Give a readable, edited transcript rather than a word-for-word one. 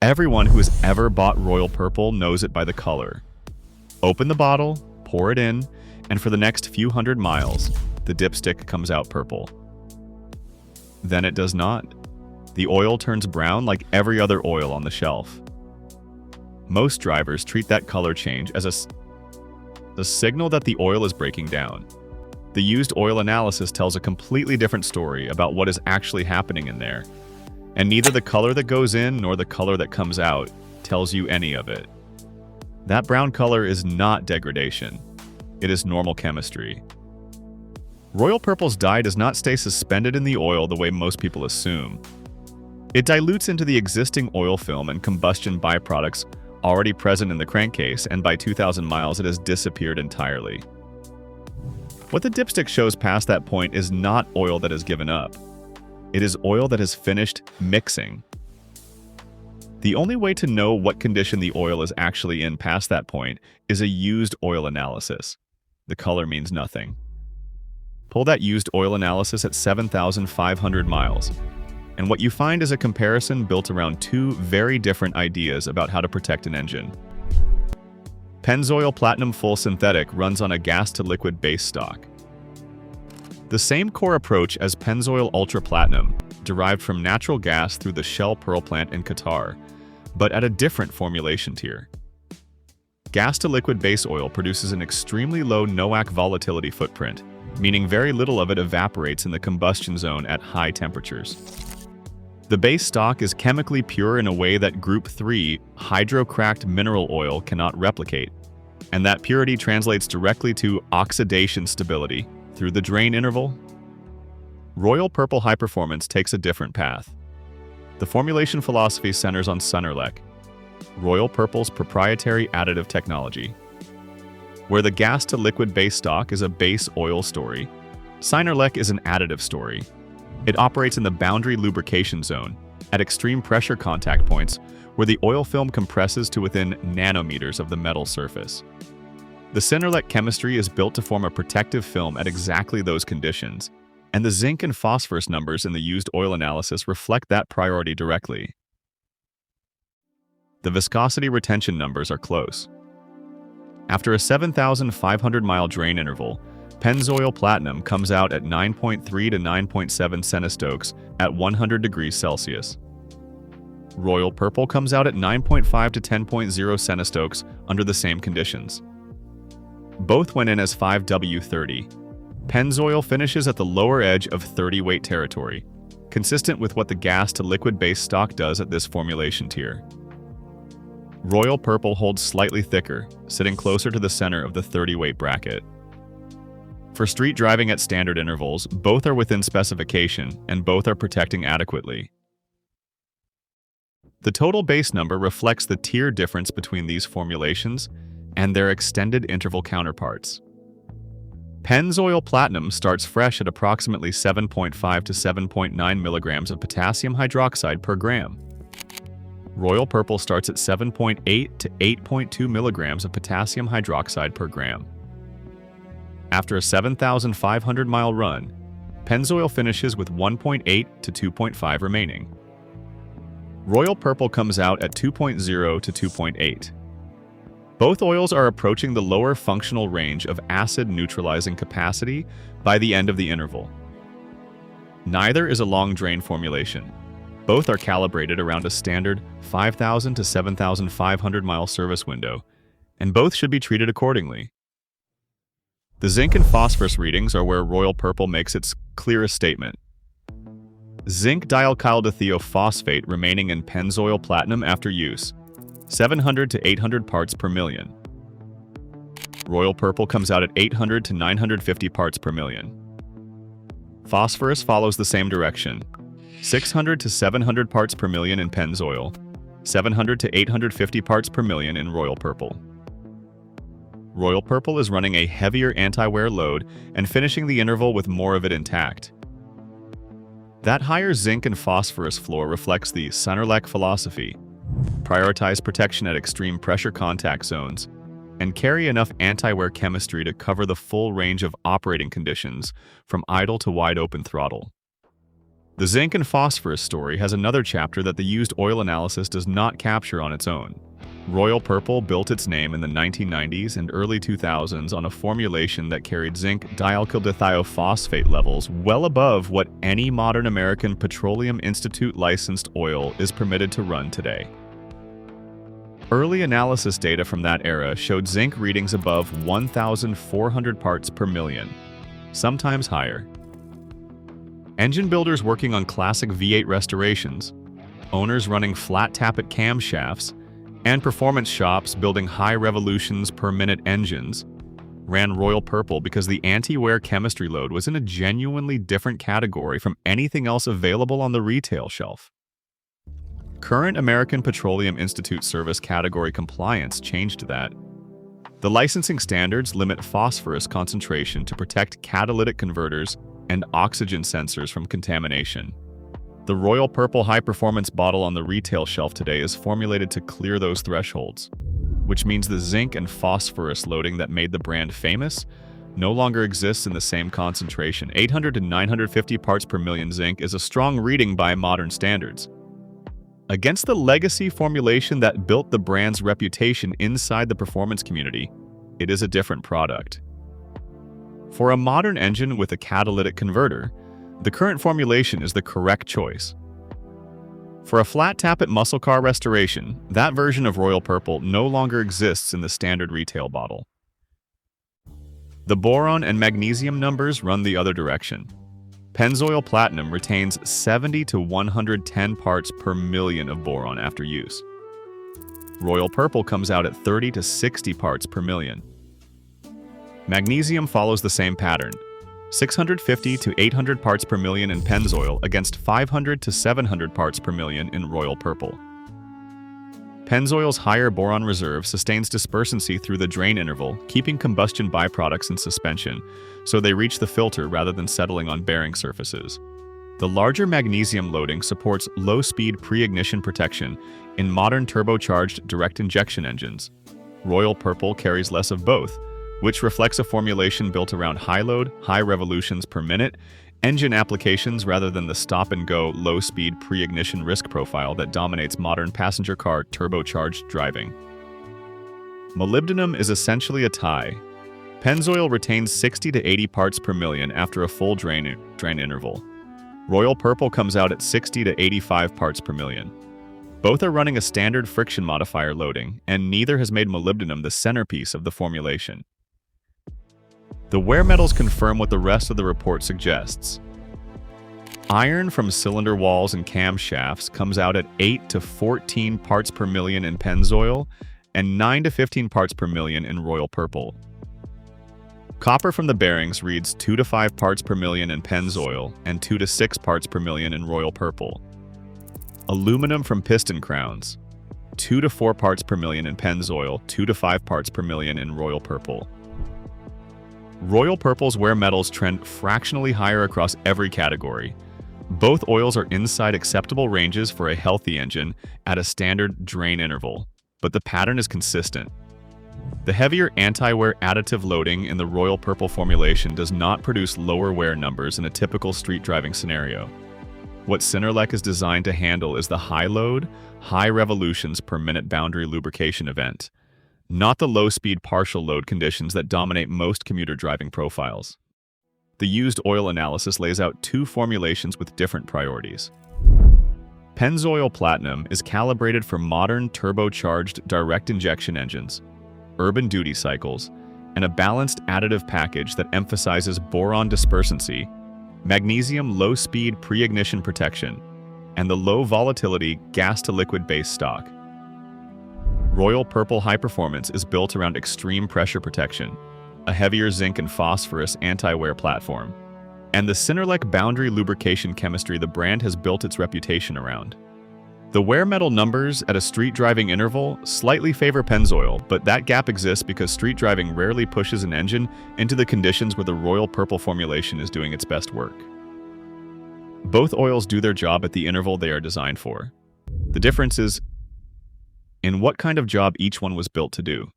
Everyone who has ever bought Royal Purple knows it by the color. Open the bottle, pour it in, and for the next few hundred miles, the dipstick comes out purple. Then it does not. The oil turns brown like every other oil on the shelf. Most drivers treat that color change as a signal that the oil is breaking down. The used oil analysis tells a completely different story about what is actually happening in there, and neither the color that goes in nor the color that comes out tells you any of it. That brown color is not degradation. It is normal chemistry. Royal Purple's dye does not stay suspended in the oil the way most people assume. It dilutes into the existing oil film and combustion byproducts already present in the crankcase, and by 2,000 miles it has disappeared entirely. What the dipstick shows past that point is not oil that has given up. It is oil that has finished mixing. The only way to know what condition the oil is actually in past that point is a used oil analysis. The color means nothing. Pull that used oil analysis at 7,500 miles, and what you find is a comparison built around two very different ideas about how to protect an engine. Pennzoil Platinum Full Synthetic runs on a gas-to-liquid base stock. The same core approach as Pennzoil Ultra Platinum, derived from natural gas through the Shell Pearl plant in Qatar, but at a different formulation tier. Gas-to-liquid base oil produces an extremely low NOAC volatility footprint, meaning very little of it evaporates in the combustion zone at high temperatures. The base stock is chemically pure in a way that Group 3 hydrocracked mineral oil cannot replicate, and that purity translates directly to oxidation stability through the drain interval. Royal Purple High Performance takes a different path. The formulation philosophy centers on Synerlec, Royal Purple's proprietary additive technology. Where the gas-to-liquid base stock is a base oil story, Synerlec is an additive story. It operates in the boundary lubrication zone, at extreme pressure contact points where the oil film compresses to within nanometers of the metal surface. The Synerlec chemistry is built to form a protective film at exactly those conditions, and the zinc and phosphorus numbers in the used oil analysis reflect that priority directly. The viscosity retention numbers are close. After a 7,500-mile drain interval, Pennzoil Platinum comes out at 9.3 to 9.7 centistokes at 100 degrees Celsius. Royal Purple comes out at 9.5 to 10.0 centistokes under the same conditions. Both went in as 5W30. Pennzoil finishes at the lower edge of 30 weight territory, consistent with what the gas-to-liquid base stock does at this formulation tier. Royal Purple holds slightly thicker, sitting closer to the center of the 30 weight bracket. For street driving at standard intervals, both are within specification and both are protecting adequately. The total base number reflects the tier difference between these formulations and their extended interval counterparts. Pennzoil Platinum starts fresh at approximately 7.5 to 7.9 milligrams of potassium hydroxide per gram. Royal Purple starts at 7.8 to 8.2 milligrams of potassium hydroxide per gram. After a 7,500-mile run, Pennzoil finishes with 1.8 to 2.5 remaining. Royal Purple comes out at 2.0 to 2.8. Both oils are approaching the lower functional range of acid neutralizing capacity by the end of the interval. Neither is a long drain formulation. Both are calibrated around a standard 5,000 to 7,500 mile service window, and both should be treated accordingly. The zinc and phosphorus readings are where Royal Purple makes its clearest statement. Zinc dialkyldothiophosphate remaining in Pennzoil Platinum after use, 700 to 800 parts per million. Royal Purple comes out at 800 to 950 parts per million. Phosphorus follows the same direction, 600 to 700 parts per million in Pennzoil, 700 to 850 parts per million in Royal Purple. Royal Purple is running a heavier anti-wear load and finishing the interval with more of it intact. That higher zinc and phosphorus floor reflects the Synerlec philosophy: prioritize protection at extreme pressure contact zones, and carry enough anti-wear chemistry to cover the full range of operating conditions from idle to wide open throttle. The zinc and phosphorus story has another chapter that the used oil analysis does not capture on its own. Royal Purple built its name in the 1990s and early 2000s on a formulation that carried zinc dialkylthiophosphate levels well above what any modern American Petroleum Institute licensed oil is permitted to run today. Early analysis data from that era showed zinc readings above 1,400 parts per million, sometimes higher. Engine builders working on classic V8 restorations, owners running flat tappet camshafts, and performance shops building high revolutions per minute engines ran Royal Purple because the anti-wear chemistry load was in a genuinely different category from anything else available on the retail shelf. Current American Petroleum Institute service category compliance changed that. The licensing standards limit phosphorus concentration to protect catalytic converters and oxygen sensors from contamination. The Royal Purple high-performance bottle on the retail shelf today is formulated to clear those thresholds, which means the zinc and phosphorus loading that made the brand famous no longer exists in the same concentration. 800 to 950 parts per million zinc is a strong reading by modern standards. Against the legacy formulation that built the brand's reputation inside the performance community, it is a different product. For a modern engine with a catalytic converter, the current formulation is the correct choice. For a flat tappet muscle car restoration, that version of Royal Purple no longer exists in the standard retail bottle. The boron and magnesium numbers run the other direction. Pennzoil Platinum retains 70 to 110 parts per million of boron after use. Royal Purple comes out at 30 to 60 parts per million. Magnesium follows the same pattern, 650 to 800 parts per million in Pennzoil against 500 to 700 parts per million in Royal Purple. Pennzoil's higher boron reserve sustains dispersancy through the drain interval, keeping combustion byproducts in suspension, so they reach the filter rather than settling on bearing surfaces. The larger magnesium loading supports low-speed pre-ignition protection in modern turbocharged direct injection engines. Royal Purple carries less of both, which reflects a formulation built around high load, high revolutions per minute, engine applications rather than the stop-and-go, low-speed pre-ignition risk profile that dominates modern passenger car turbocharged driving. Molybdenum is essentially a tie. Pennzoil retains 60 to 80 parts per million after a full drain interval. Royal Purple comes out at 60 to 85 parts per million. Both are running a standard friction modifier loading, and neither has made molybdenum the centerpiece of the formulation. The wear metals confirm what the rest of the report suggests. Iron from cylinder walls and camshafts comes out at 8 to 14 parts per million in Pennzoil and 9 to 15 parts per million in Royal Purple. Copper from the bearings reads 2 to 5 parts per million in Pennzoil and 2 to 6 parts per million in Royal Purple. Aluminum from piston crowns, 2 to 4 parts per million in Pennzoil, 2 to 5 parts per million in Royal Purple. Royal Purple's wear metals trend fractionally higher across every category. Both oils are inside acceptable ranges for a healthy engine at a standard drain interval, but the pattern is consistent. The heavier anti-wear additive loading in the Royal Purple formulation does not produce lower wear numbers in a typical street driving scenario. What Synerlec is designed to handle is the high load, high revolutions per minute boundary lubrication event, not the low-speed partial load conditions that dominate most commuter driving profiles. The used oil analysis lays out two formulations with different priorities. Pennzoil Platinum is calibrated for modern turbocharged direct injection engines, urban duty cycles, and a balanced additive package that emphasizes boron dispersancy, magnesium low-speed pre-ignition protection, and the low-volatility gas-to-liquid base stock. Royal Purple High Performance is built around extreme pressure protection, a heavier zinc and phosphorus anti-wear platform, and the Synerlec boundary lubrication chemistry the brand has built its reputation around. The wear metal numbers at a street driving interval slightly favor Pennzoil, but that gap exists because street driving rarely pushes an engine into the conditions where the Royal Purple formulation is doing its best work. Both oils do their job at the interval they are designed for. The difference is in what kind of job each one was built to do.